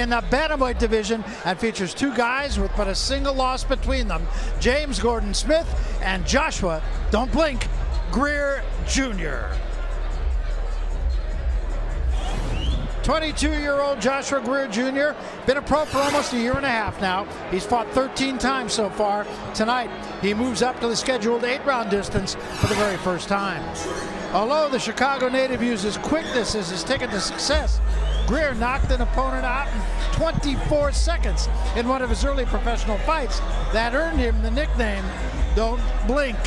in the bantamweight division and features two guys with but a single loss between them, James Gordon Smith and Joshua, don't blink, Greer Jr. 22-year-old Joshua Greer Jr. been a pro for almost a year and a half now. He's fought 13 times so far. Tonight, he moves up to the scheduled 8-round distance for the very first time. Although the Chicago native uses quickness as his ticket to success, Greer knocked an opponent out in 24 seconds in one of his early professional fights that earned him the nickname Don't Blink.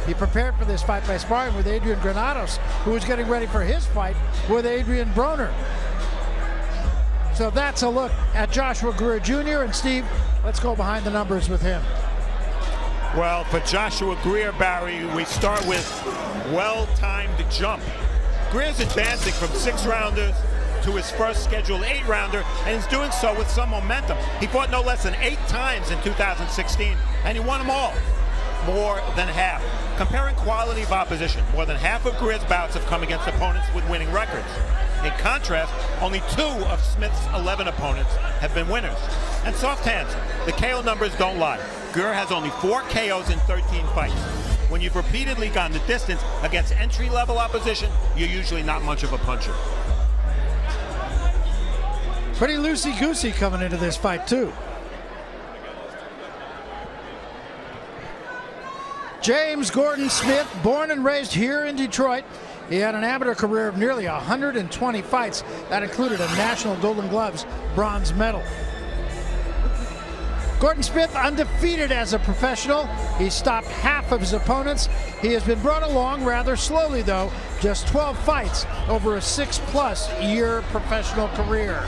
He prepared for this fight by sparring with Adrian Granados, who was getting ready for his fight with Adrian Broner. So that's a look at Joshua Greer Jr. And Steve, let's go behind the numbers with him. Well, for Joshua Greer, Barry, we start with well-timed jump. Greer's advancing from 6-rounders to his first scheduled 8-rounder, and he's doing so with some momentum. He fought no less than 8 times in 2016, and he won them all, more than half. Comparing quality of opposition, more than half of Greer's bouts have come against opponents with winning records. In contrast, only 2 of Smith's 11 opponents have been winners. And soft hands, the KO numbers don't lie. Greer has only 4 KOs in 13 fights. When you've repeatedly gone the distance against entry-level opposition, you're usually not much of a puncher. Pretty loosey-goosey coming into this fight, too. James Gordon Smith, born and raised here in Detroit. He had an amateur career of nearly 120 fights. That included a National Golden Gloves bronze medal. Gordon Smith undefeated as a professional. He stopped half of his opponents. He has been brought along rather slowly, though. Just 12 fights over a 6+ year professional career.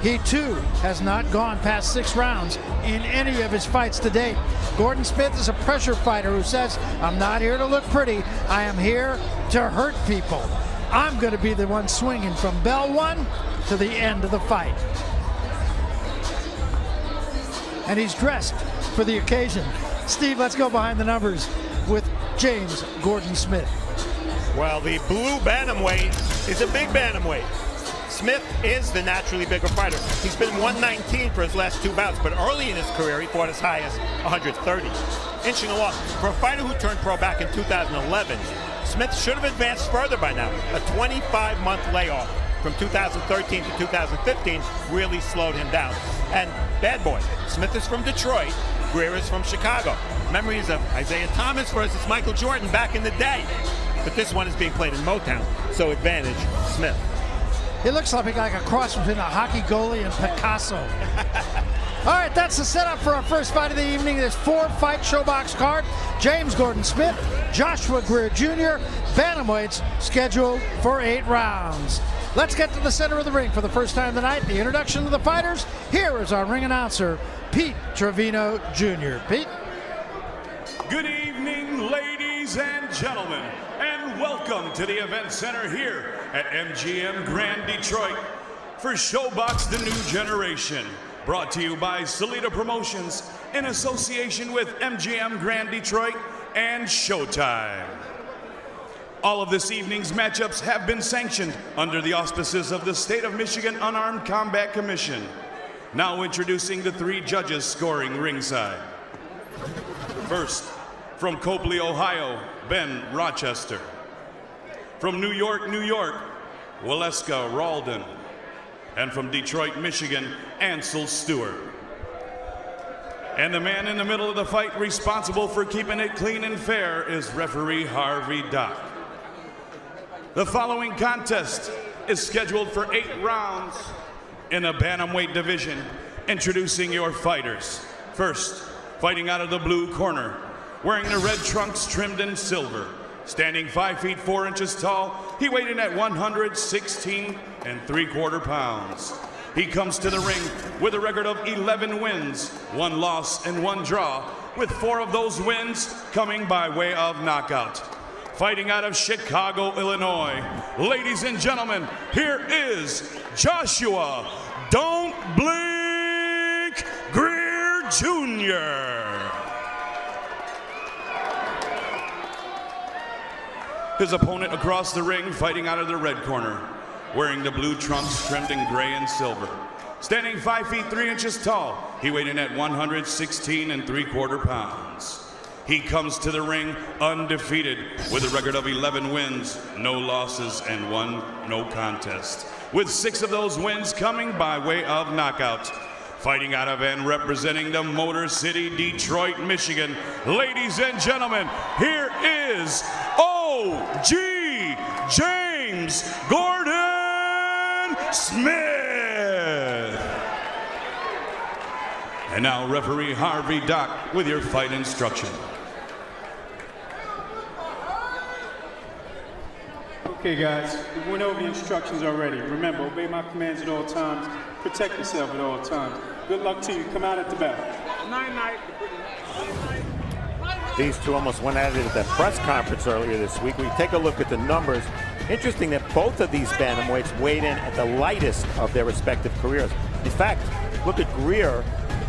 He, too, has not gone past 6 rounds in any of his fights to date. Gordon Smith is a pressure fighter who says, I'm not here to look pretty. I am here to hurt people. I'm going to be the one swinging from bell 1 to the end of the fight. And he's dressed for the occasion. Steve, let's go behind the numbers with James Gordon Smith. Well, the blue bantamweight is a big bantamweight. Smith is the naturally bigger fighter. He's been 119 for his last 2 bouts, but early in his career, he fought as high as 130. Inching along. For a fighter who turned pro back in 2011, Smith should have advanced further by now. A 25-month layoff from 2013 to 2015 really slowed him down. And bad boy, Smith is from Detroit, Greer is from Chicago. Memories of Isaiah Thomas versus Michael Jordan back in the day. But this one is being played in Motown, so advantage Smith. He looks like a cross between a hockey goalie and Picasso. All right, that's the setup for our first fight of the evening. This 4-fight showbox card. James Gordon Smith, Joshua Greer Jr., bantamweights scheduled for 8 rounds. Let's get to the center of the ring for the first time tonight. The introduction of the fighters. Here is our ring announcer, Pete Trevino Jr. Pete. Good evening, ladies and gentlemen, and welcome to the event center here at MGM Grand Detroit for Showbox The New Generation, brought to you by Salida Promotions in association with MGM Grand Detroit and Showtime. All of this evening's matchups have been sanctioned under the auspices of the State of Michigan Unarmed Combat Commission. Now introducing the 3 judges scoring ringside. First, from Copley, Ohio, Ben Rochester. From New York, New York, Waleska Ralden. And from Detroit, Michigan, Ansel Stewart. And the man in the middle of the fight responsible for keeping it clean and fair is referee Harvey Dock. The following contest is scheduled for 8 rounds in the bantamweight division. Introducing your fighters. First, fighting out of the blue corner, wearing the red trunks trimmed in silver, standing 5 feet 4 inches tall, he weighed in at 116 3/4 pounds. He comes to the ring with a record of 11 wins, 1 loss, and 1 draw, with 4 of those wins coming by way of knockout. Fighting out of Chicago, Illinois, ladies and gentlemen, here is Joshua "Don't Blink" Greer Jr. His opponent across the ring, fighting out of the red corner, wearing the blue trunks trimmed in gray and silver, Standing 5 feet 3 inches tall, he weighed in at 116 3/4 pounds. He comes to the ring undefeated with a record of 11 wins, no losses, and 1 no contest, with 6 of those wins coming by way of knockout. Fighting out of and representing the Motor City, Detroit, Michigan, ladies and gentlemen, here is OG James Gordon Smith. And now referee Harvey Dock with your fight instruction. Okay, guys, we went over the instructions already. Remember, obey my commands at all times. Protect yourself at all times. Good luck to you. Come out at the bell. These two almost went at it at the press conference earlier this week. We take a look at the numbers. Interesting that both of these bantamweights weighed in at the lightest of their respective careers. In fact, look at Greer,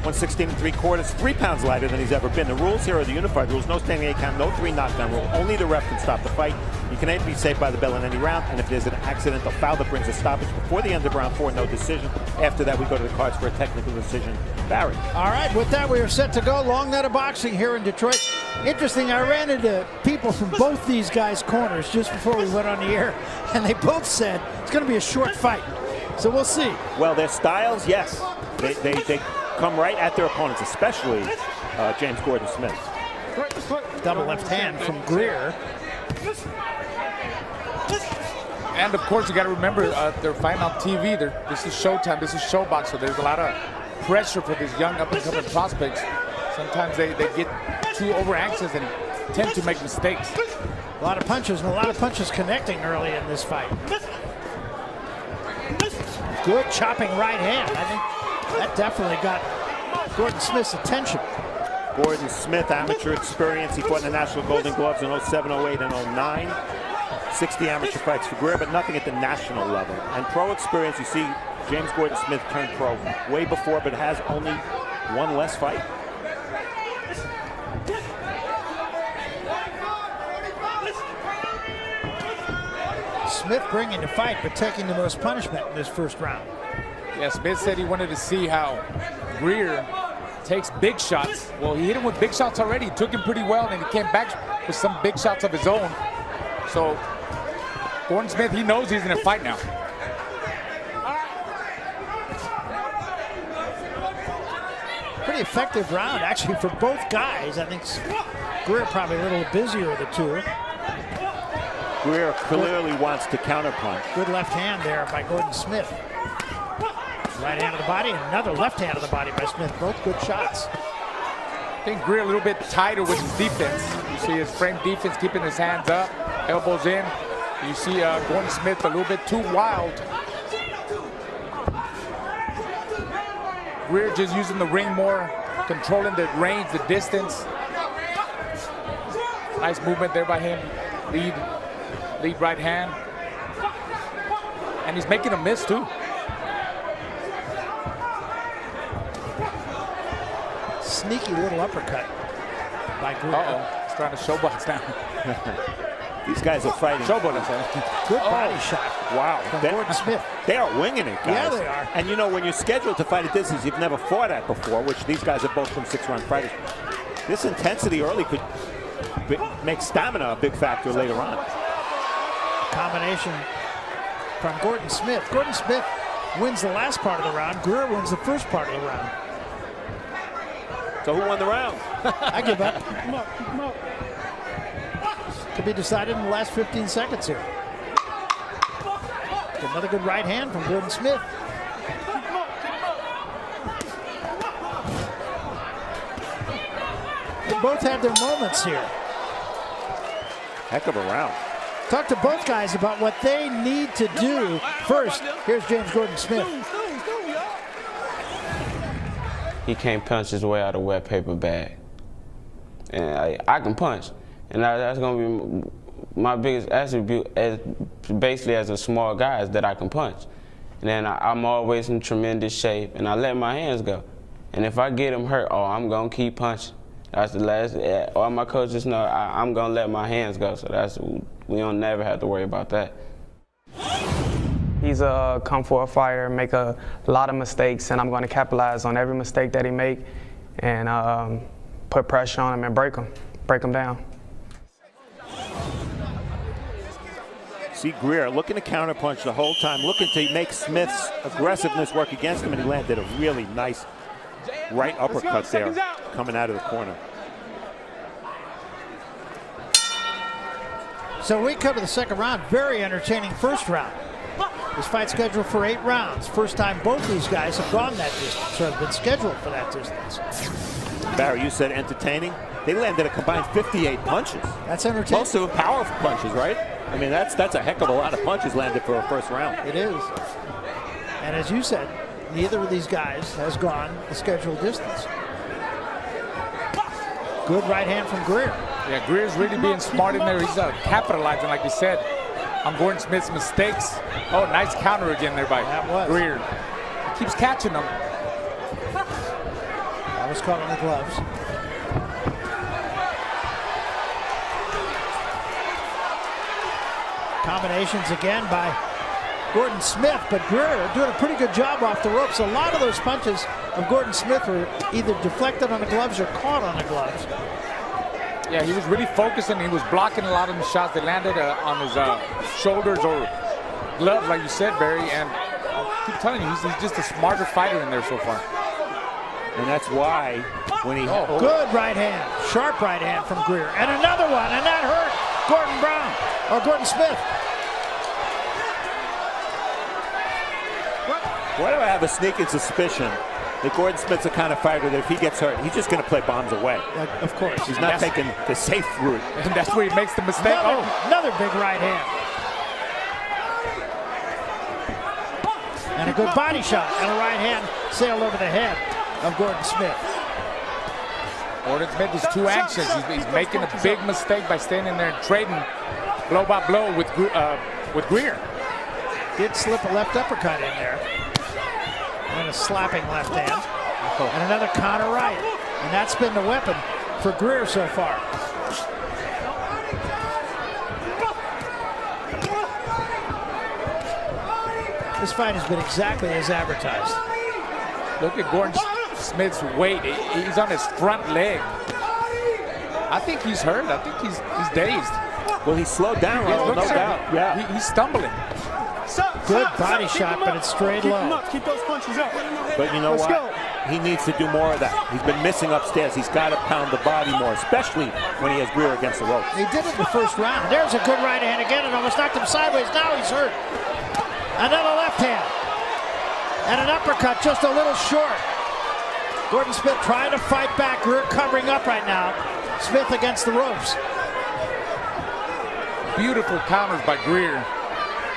116 3/4, 3 pounds lighter than he's ever been. The rules here are the unified rules: no standing 8 count, no 3 knockdown rule. Only the ref can stop the fight. You can be saved by the bell in any round, and if there's an accidental foul that brings a stoppage before the end of round 4, no decision. After that, we go to the cards for a technical decision. Barry. All right, with that, we are set to go. Long night of boxing here in Detroit. Interesting, I ran into people from both these guys' corners just before we went on the air, and they both said it's going to be a short fight. So we'll see. Well, their styles, yes. They come right at their opponents, especially James Gordon Smith. Double left hand from Greer. And of course, you got to remember, they're fighting on TV. This is Showtime. This is Showbox. So there's a lot of pressure for these young up-and-coming prospects. Sometimes they get too over-anxious and tend to make mistakes. A lot of punches and a lot of punches connecting early in this fight. Good chopping right hand. I think that definitely got Gordon Smith's attention. Gordon Smith, amateur experience. He fought in the National Golden Gloves in 07, 08, and 09. 60 amateur fights for Greer, but nothing at the national level. And pro experience, you see James Gordon Smith turned pro way before, but has only 1 less fight. Smith bringing the fight, but taking the most punishment in this first round. Yeah, Smith said he wanted to see how Greer takes big shots. Well, he hit him with big shots already. He took him pretty well, and he came back with some big shots of his own. So Gordon Smith, he knows he's in a fight now. Pretty effective round, actually, for both guys. I think Greer probably a little busier of the two. Greer clearly wants to counterpunch. Good left hand there by Gordon Smith. Right hand of the body, and another left hand of the body by Smith. Both good shots. I think Greer a little bit tighter with his defense. You see his frame defense keeping his hands up, elbows in. You see Gordon Smith a little bit too wild. Greer just using the ring more, controlling the range, the distance. Nice movement there by him. Lead right hand. And he's making a miss too. Sneaky little uppercut by Greer. Uh-oh, he's trying to showbox now. These guys are fighting. Showbox, I'm saying. Good body shot. Wow. From Gordon Smith. They are winging it, guys. Yeah, they are. And you know, when you're scheduled to fight at distance you've never fought at before, which these guys are both from 6-round fighters, this intensity early could make stamina a big factor later on. Combination from Gordon Smith. Gordon Smith wins the last part of the round. Greer wins the first part of the round. So who won the round? I give up. Come up. Could be decided in the last 15 seconds here. Another good right hand from Gordon Smith. They both had their moments here. Heck of a round. Talk to both guys about what they need to do. First, here's James Gordon Smith. He can't punch his way out of a wet paper bag. And I can punch. And that's going to be my biggest attribute basically as a small guy, is that I can punch. And then I'm always in tremendous shape, and I let my hands go. And if I get him hurt, I'm going to keep punching. That's the last, all my coaches know I'm going to let my hands go. So we don't never have to worry about that. He's a come-forward fighter, make a lot of mistakes, and I'm going to capitalize on every mistake that he make and put pressure on him and break him down. See Greer looking to counterpunch the whole time, looking to make Smith's aggressiveness work against him, and he landed a really nice right uppercut there coming out of the corner. So we come to the second round. Very entertaining first round. This fight's scheduled for 8 rounds. First time both these guys have gone that distance, or have been scheduled for that distance. Barry, you said entertaining. They landed a combined 58 punches. That's entertaining. Most of them powerful punches, right? I mean, that's a heck of a lot of punches landed for a first round. It is. And as you said, neither of these guys has gone the scheduled distance. Good right hand from Greer. Yeah, Greer's really being smart in there. He's capitalizing, like you said, on Gordon Smith's mistakes. Oh, nice counter again there by Greer. Keeps catching them. That was caught on the gloves. Combinations again by Gordon Smith, but Greer doing a pretty good job off the ropes. A lot of those punches of Gordon Smith were either deflected on the gloves or caught on the gloves. Yeah, he was really focusing. He was blocking a lot of the shots that landed on his shoulders or gloves, like you said, Barry. And I keep telling you, he's just a smarter fighter in there so far. And that's why when he... Good right hand, sharp right hand from Greer. And another one, and that hurt Gordon Smith. Why do I have a sneaking suspicion that Gordon Smith's the kind of fighter that if he gets hurt, he's just going to play bombs away? Of course. He's not taking the safe route. And that's where he makes the mistake. Another big right hand. And a good body shot and a right hand sailed over the head of Gordon Smith. Gordon Smith is too anxious. He's making a big mistake by staying in there and trading blow by blow with Greer. Did slip a left uppercut in there. And a slapping left hand. And another counter right. And that's been the weapon for Greer so far. This fight has been exactly as advertised. Look at Gordon Smith's weight. He's on his front leg. I think he's hurt. I think he's dazed. Well, he slowed down, no doubt. Yeah. He's stumbling. Good body shot, but it's straight low. Keep those punches up. But you know what? He needs to do more of that. He's been missing upstairs. He's got to pound the body more, especially when he has Greer against the ropes. He did it in the first round. There's a good right hand again and almost knocked him sideways. Now he's hurt. Another left hand. And an uppercut just a little short. Gordon Smith trying to fight back. Greer covering up right now. Smith against the ropes. Beautiful counters by Greer.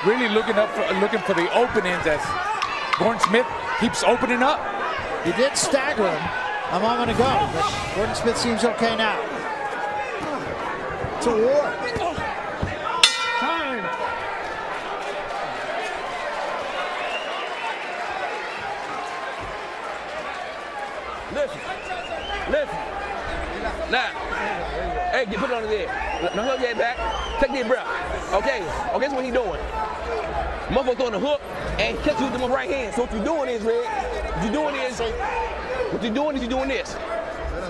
Really looking for the openings as Gordon Smith keeps opening up. He did stagger him a moment ago, but Gordon Smith seems okay now. It's a war. Time. Listen. Now, hey, put it on his head. Now hold your head back. Take deep breath. Okay, guess what he's doing? Motherfucker throwing the hook and catch you with the right hand. So what you're doing is, Red, you're doing this.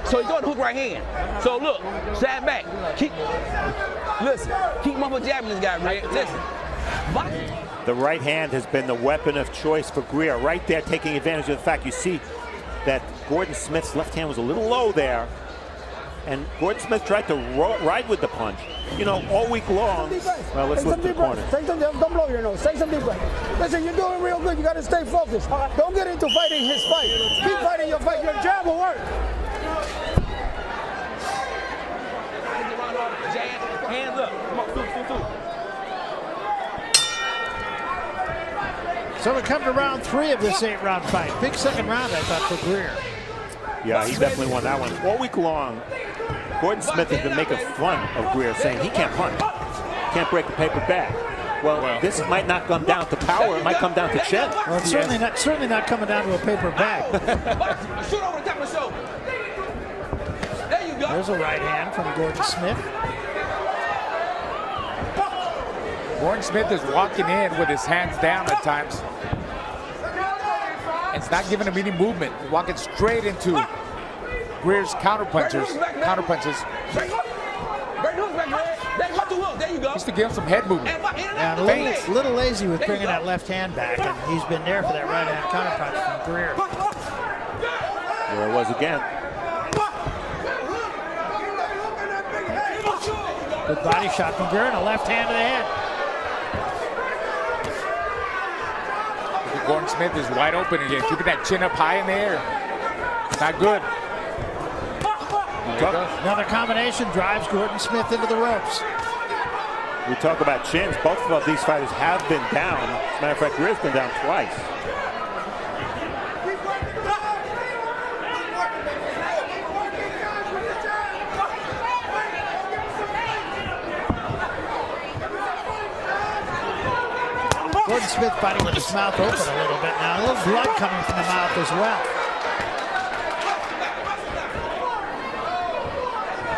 So he's throwing the hook right hand. So look, side back. Keep motherfucker jabbing this guy, Red. Listen. The right hand has been the weapon of choice for Greer. Right there, taking advantage of the fact you see that Gordon Smith's left hand was a little low there. And Gordon Smith tried to ride with the punch. You know, all week long. Well, let's look at the corner. Don't blow your nose. Take some deep breath. Listen, you're doing real good. You got to stay focused. Don't get into fighting his fight. Keep fighting your fight. Your jab will work. Hands up. Come on, So we come to round 3 of this 8-round fight. Big second round, I thought, for Greer. Yeah, he definitely won that one. All week long, Gordon Smith has been making fun of Greer, saying he can't punch, can't break the paper bag. Well, this might not come down to power. It might come down to chin. Well, it's certainly not coming down to a paper bag. Shoot over the top of the shoulder. There you go. There's a right hand from Gordon Smith. Gordon Smith is walking in with his hands down at times. It's not giving him any movement. He's walking straight into Greer's counter punches. There you go. Used to give him some head movement. Yeah, a little lazy with bringing that left hand back, and he's been there for that right hand counter punch from Greer. There it was again. Good body shot from Greer and a left hand to the head. Gordon Smith is wide open again, keeping that chin up high in the air. Not good. Another combination drives Gordon Smith into the ropes. We talk about chins. Both of these fighters have been down. As a matter of fact, Greer's been down twice. Gordon Smith fighting with his mouth open a little bit now. A little blood coming from the mouth as well.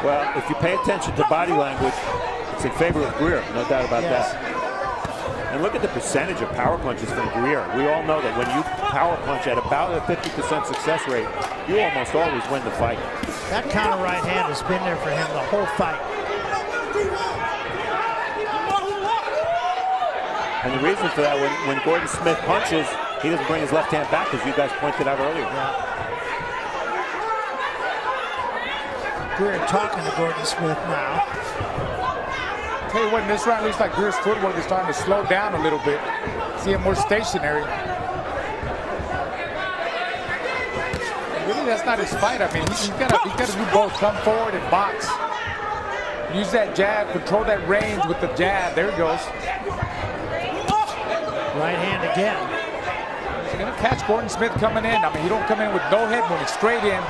Well, if you pay attention to body language, it's in favor of Greer, no doubt about that. And look at the percentage of power punches from Greer. We all know that when you power punch at about a 50% success rate, you almost always win the fight. That counter right hand has been there for him the whole fight. And the reason for that, when Gordon Smith punches, he doesn't bring his left hand back, as you guys pointed out earlier. Greer talking to Gordon Smith now. Tell you what, in this round, it looks like Greer's footwork is starting to slow down a little bit. See him more stationary. Really, that's not his fight. I mean, he's got to do both, come forward and box. Use that jab, control that range with the jab. There he goes. Right hand again. He's going to catch Gordon Smith coming in. I mean, he don't come in with no head movement, straight in.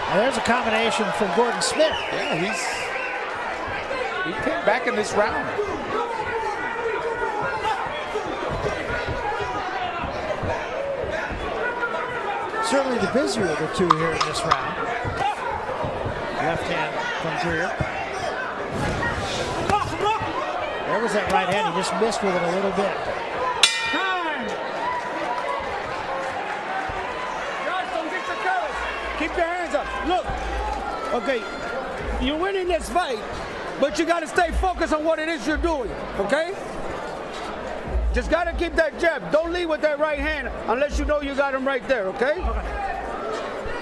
Now there's a combination from Gordon Smith. Yeah, he came back in this round. Certainly the busier of the two here in this round. Left hand from Greer. There was that right hand. He just missed with it a little bit. Keep your hands up. Look, okay, you're winning this fight, but you got to stay focused on what it is you're doing, okay? Just got to keep that jab. Don't lead with that right hand unless you know you got him right there, okay?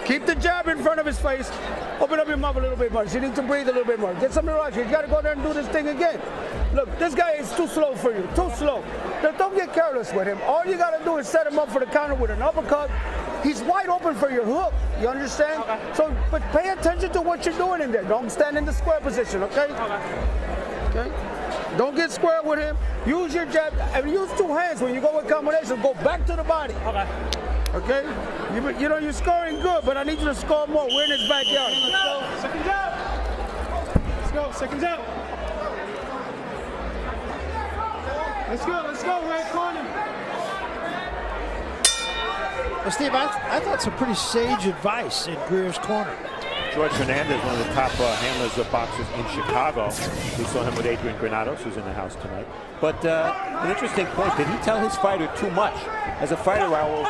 Keep the jab in front of his face. Open up your mouth a little bit more. You need to breathe a little bit more. Get some rush. You got to go there and do this thing again. Look, this guy is too slow for you, too slow. Now, don't get careless with him. All you got to do is set him up for the counter with an uppercut. He's wide open for your hook. You understand? Okay. So, but pay attention to what you're doing in there. Don't stand in the square position, okay? Okay. Don't get square with him. Use your jab and use two hands when you go with combination. Go back to the body. Okay. Okay? You know, you're scoring good, but I need you to score more. We're in his backyard. Let's go. Second jab. Let's go. Second jab. Let's go. Right corner. Well, Steve, I thought some pretty sage advice in Greer's corner. George Hernandez, one of the top handlers of boxers in Chicago. We saw him with Adrian Granados, who's in the house tonight. But an interesting point, did he tell his fighter too much? As a fighter, Raul,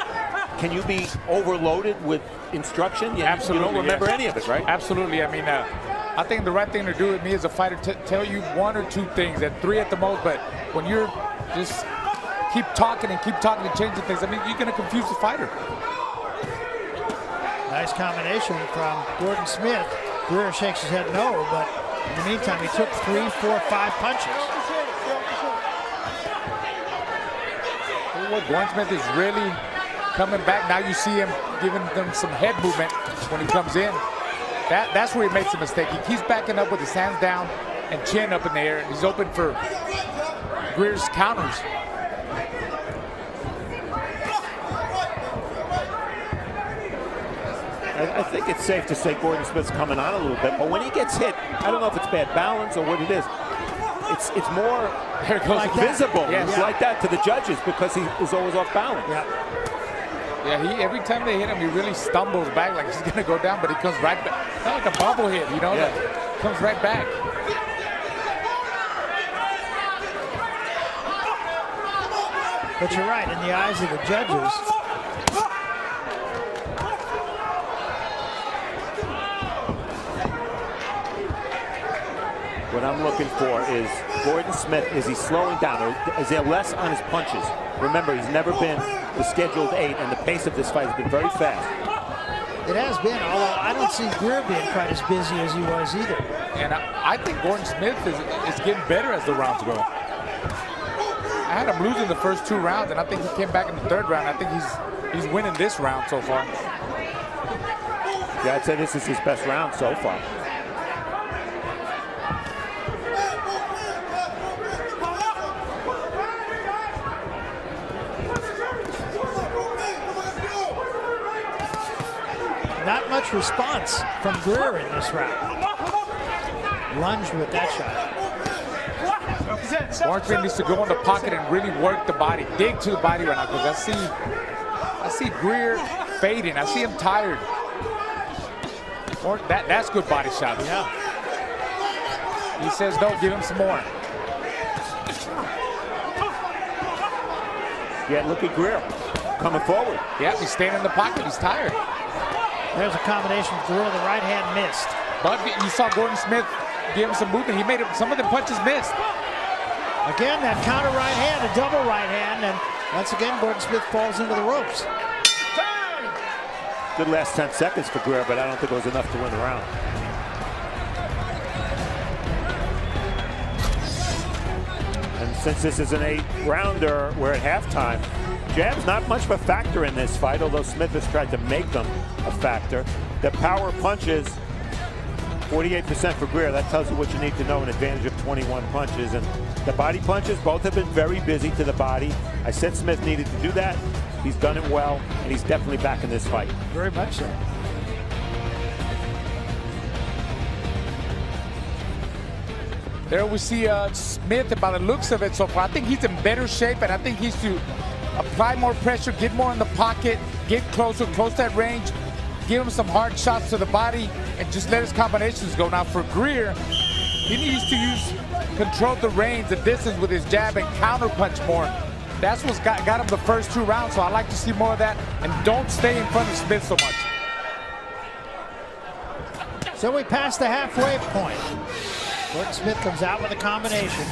can you be overloaded with instruction? Absolutely. You don't remember any of it, right? Absolutely. I mean, I think the right thing to do with me as a fighter, tell you one or two things, at three at the most, but when you're just keep talking and changing things, I mean, you're going to confuse the fighter. Nice combination from Gordon Smith. Greer shakes his head no, but in the meantime, he took 3, 4, 5 punches. Gordon Smith is really coming back. Now you see him giving them some head movement when he comes in. That's where he makes a mistake. He keeps backing up with his hands down and chin up in the air. He's open for Greer's counters. I think it's safe to say Gordon Smith's coming on a little bit, but when he gets hit, I don't know if it's bad balance or what it is. It's more like visible. It's like that to the judges because he is always off balance. Yeah, every time they hit him, he really stumbles back like he's going to go down, but he comes right back. Not like a bubble hit, you know? Yeah. Like, comes right back. But you're right, in the eyes of the judges, what I'm looking for is Gordon Smith, is he slowing down or is there less on his punches? Remember, he's never been the scheduled 8 and the pace of this fight has been very fast. it has been, although I don't see Greer being quite as busy as he was either. And I think Gordon Smith is getting better as the rounds go. I had him losing the first 2 rounds, and I think he came back in the 3rd round. I think he's winning this round so far. Yeah, I'd say this is his best round so far. Not much response from Greer in this round. Lunged with that shot. Gordon Smith needs to go in the pocket and really work the body, dig to the body right now, because I see Greer fading. I see him tired. Or that's good body shots. Yeah. He says no, give him some more. Yeah, look at Greer coming forward. Yeah, he's staying in the pocket. He's tired. There's a combination with Greer. The right hand missed. But you saw Gordon Smith give him some movement. He made some of the punches missed. Again, that counter right hand, a double right hand, and once again, Gordon Smith falls into the ropes. Good last 10 seconds for Greer, but I don't think it was enough to win the round. And since this is an 8-rounder, we're at halftime. Jab's not much of a factor in this fight, although Smith has tried to make them a factor. The power punches, 48% for Greer. That tells you what you need to know, an advantage of 21 punches. And the body punches, both have been very busy to the body. I said Smith needed to do that. He's done it well, and he's definitely back in this fight. Very much so. There we see Smith, by the looks of it so far. I think he's in better shape, and I think he's to apply more pressure, get more in the pocket, get closer, close that range, give him some hard shots to the body, and just let his combinations go. Now for Greer, he needs to control the range, the distance with his jab and counter punch more. That's what's got him the first 2 rounds, so I like to see more of that, and don't stay in front of Smith so much. So we passed the halfway point. Gordon Smith comes out with a combination.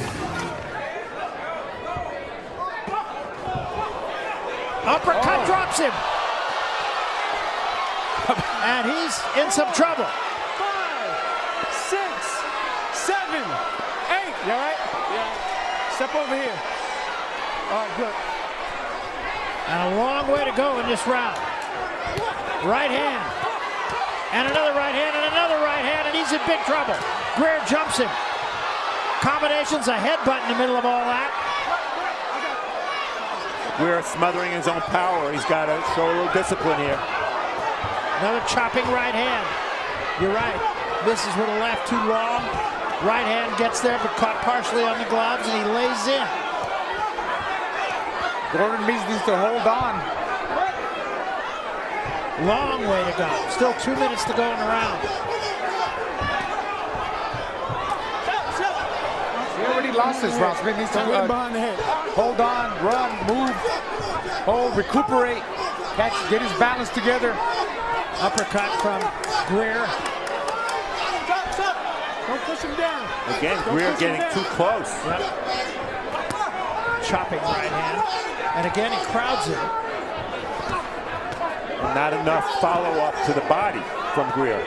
Uppercut drops him. And he's in some trouble. 5, 6, 7, 8. You all right? Yeah. Step over here. All right, good. And a long way to go in this round. Right hand. And another right hand, and another right hand, and he's in big trouble. Greer jumps him. Combinations, a headbutt in the middle of all that. Greer smothering his own power. He's got to show a little discipline here. Another chopping right hand. You're right. Misses with a left too long. Right hand gets there, but caught partially on the gloves, and he lays in. Gordon needs to hold on. Long way to go. Still 2 minutes to go in the round. He already lost this round. Smith needs to behind the head. hold on, run, move, hold, recuperate, catch, get his balance together. Uppercut from Greer. Don't push him down. Again, Greer getting too close. Yep. Chopping right hand. And again, he crowds him. And not enough follow-up to the body from Greer.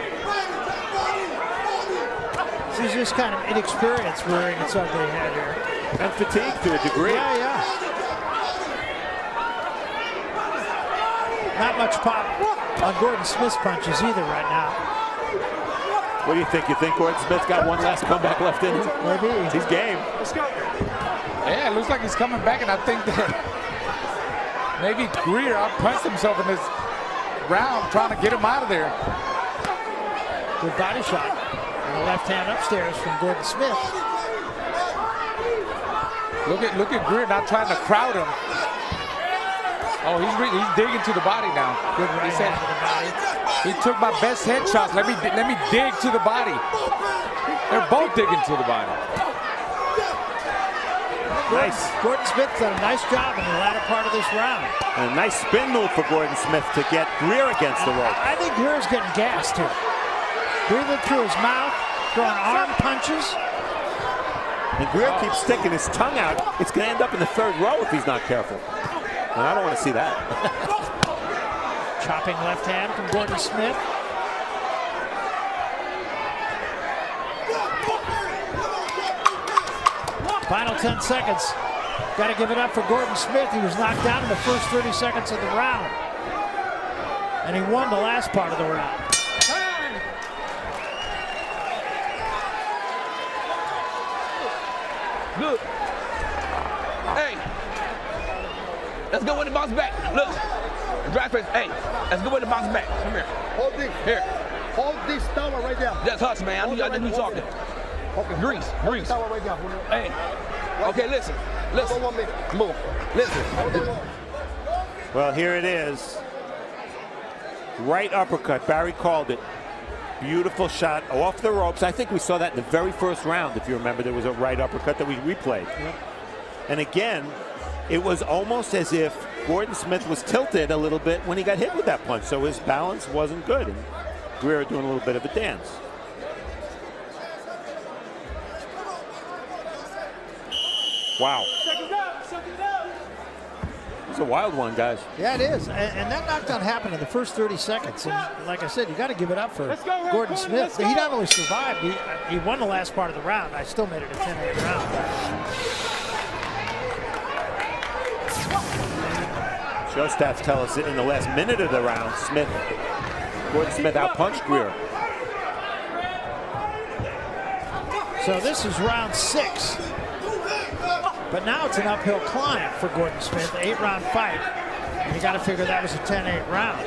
He's just kind of inexperienced rearing its ugly head here. And fatigued to a degree. Yeah. Not much pop on Gordon Smith's punches either right now. What do you think? You think Gordon Smith's got one last comeback left in him? Maybe. He's game. Let's go. Yeah, it looks like he's coming back, and I think that maybe Greer outpunched himself in this round, trying to get him out of there. Good body shot. And a left hand upstairs from Gordon Smith. Look at Greer not trying to crowd him. Oh, he's digging to the body now. Good right He said, hand to the body. he took my best headshots. Let me dig to the body. They're both digging to the body. Gordon Smith done a nice job in the latter part of this round. And a nice spin move for Gordon Smith to get Greer against the rope. I think Greer's getting gassed here. Breathing through his mouth, throwing arm punches. And Greer keeps sticking his tongue out. It's going to end up in the third row if he's not careful. And I don't want to see that. Chopping left hand from Gordon Smith. Final 10 seconds. Got to give it up for Gordon Smith. He was knocked down in the first 30 seconds of the round. And he won the last part of the round. Good. Hey, let's go with the bounce back. Look, drive first. Hey, let's go with the bounce back. Come here. Hold this. Here. Hold this tower right there. That's us, man. I think we talking. Okay. Grease. Tower right there. Hey. Okay, listen. Listen. Move. Listen. Well, here it is. Right uppercut. Barry called it. Beautiful shot off the ropes. I think we saw that in the very first round, if you remember. There was a right uppercut that we replayed. Yep. And again, it was almost as if Gordon Smith was tilted a little bit when he got hit with that punch, so his balance wasn't good. And Greer doing a little bit of a dance. Wow. It's a wild one, guys. Yeah, it is. And that knockdown happened in the first 30 seconds. And like I said, you got to give it up for Gordon Smith. He not only survived, he won the last part of the round. I still made it a 10-8 round. Show stats tell us that in the last minute of the round, Gordon Smith outpunched Greer. So this is round 6. But now it's an uphill climb for Gordon Smith, 8-round fight. And you got to figure that was a 10-8 round.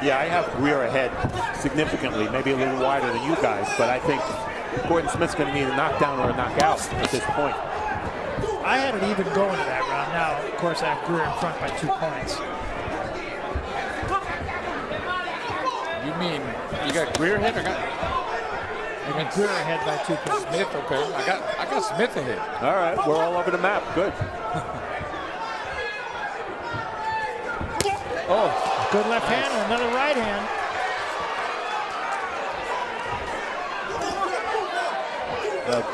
Yeah, I have Greer ahead significantly, maybe a little wider than you guys, but I think Gordon Smith's going to need a knockdown or a knockout at this point. I had it even going to that round. Now, of course, I have Greer in front by 2 points. You mean you got Greer ahead? I got Greer ahead by 2 points. Smith, okay. I got Smith ahead. All right, we're all over the map. Good. Oh, good left hand and another right hand.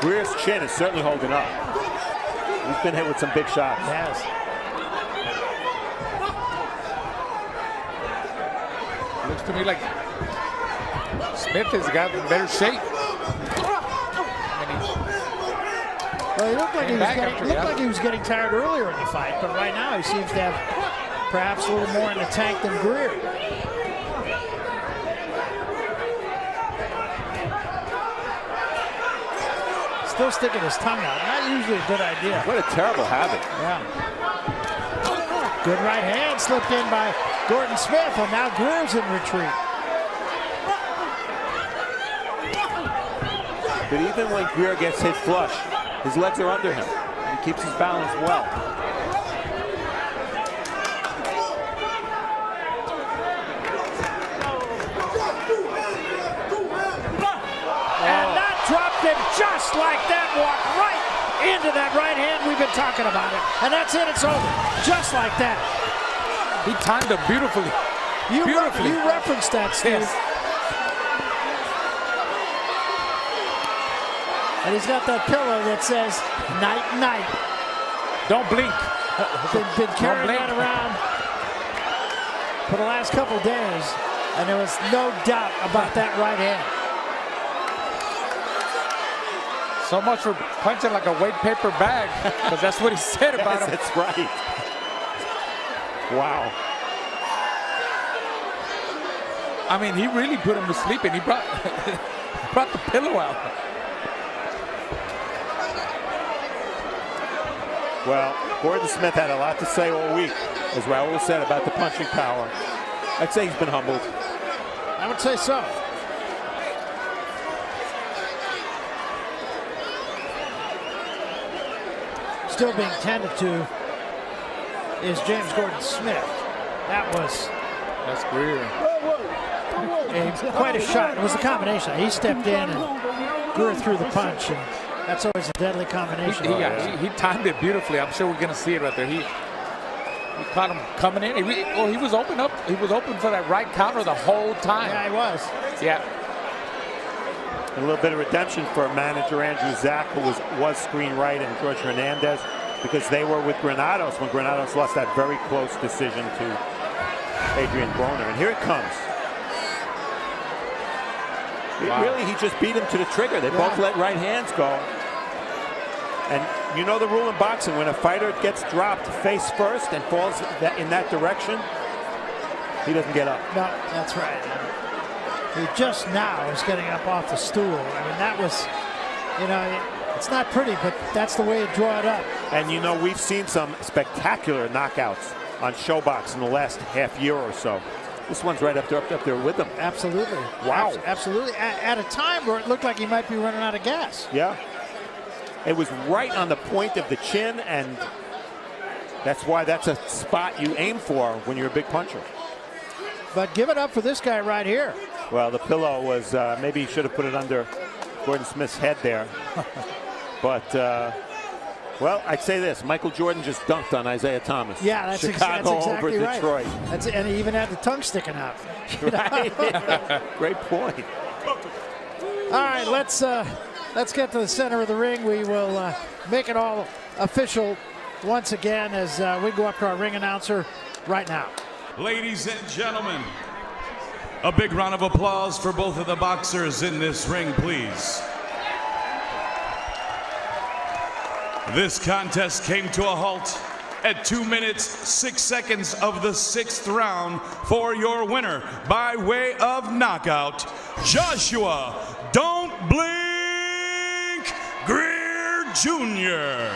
Greer's chin is certainly holding up. He's been hit with some big shots. Yes. Looks to me like Smith has got in better shape. Well, he looked like he was getting tired earlier in the fight, but right now he seems to have perhaps a little more in the tank than Greer. Still sticking his tongue out. Not usually a good idea. What a terrible habit. Yeah. Good right hand slipped in by Gordon Smith, and now Greer's in retreat. But even when Greer gets hit flush, his legs are under him. And he keeps his balance well. And that dropped him just like that. Walked right into that right hand. We've been talking about it. And that's it. It's over. Just like that. He timed it beautifully. You referenced that, Steve. Yes. And he's got that pillow that says, night, night. Don't blink. Been carrying that around for the last couple days, and there was no doubt about that right hand. So much for punching like a weight paper bag, because that's what he said about him. That's right. Wow. I mean, he really put him to sleep, and he brought the pillow out. Well, Gordon Smith had a lot to say all week, as Raul said, about the punching power. I'd say he's been humbled. I would say so. Still being tended to is James Gordon Smith. That's Greer. Quite a shot. It was a combination. He stepped in and Greer threw the punch. And That's always a deadly combination. He timed it beautifully. I'm sure we're going to see it right there. He caught him coming in. He was open up. He was open for that right counter the whole time. Yeah, he was. Yeah. A little bit of redemption for manager Andrew Zach, who was screen right, and George Hernandez, because they were with Granados when Granados lost that very close decision to Adrian Broner. And here it comes. Wow. Really, he just beat him to the trigger. They both let right hands go. And you know the rule in boxing, when a fighter gets dropped face first and falls in that direction, he doesn't get up. No, that's right. He just now is getting up off the stool. I mean, that was, you know, it's not pretty, but that's the way to draw it up. And you know, we've seen some spectacular knockouts on ShowBox in the last half year or so. This one's right up there with him. Absolutely. Wow. Absolutely. At a time where it looked like he might be running out of gas. Yeah. It was right on the point of the chin, and that's why that's a spot you aim for when you're a big puncher. But give it up for this guy right here. Well, the pillow was, maybe he should have put it under Gordon Smith's head there. But, well, I'd say this. Michael Jordan just dunked on Isaiah Thomas. Yeah, that's Chicago exactly over right. Detroit. And he even had the tongue sticking out. Right? Great point. All right, let's get to the center of the ring. We will make it all official once again as we go up to our ring announcer right now. Ladies and gentlemen, a big round of applause for both of the boxers in this ring, please. This contest came to a halt at 2 minutes, 6 seconds of the 6th round for your winner by way of knockout, Joshua "Don't Blink" Greer Jr.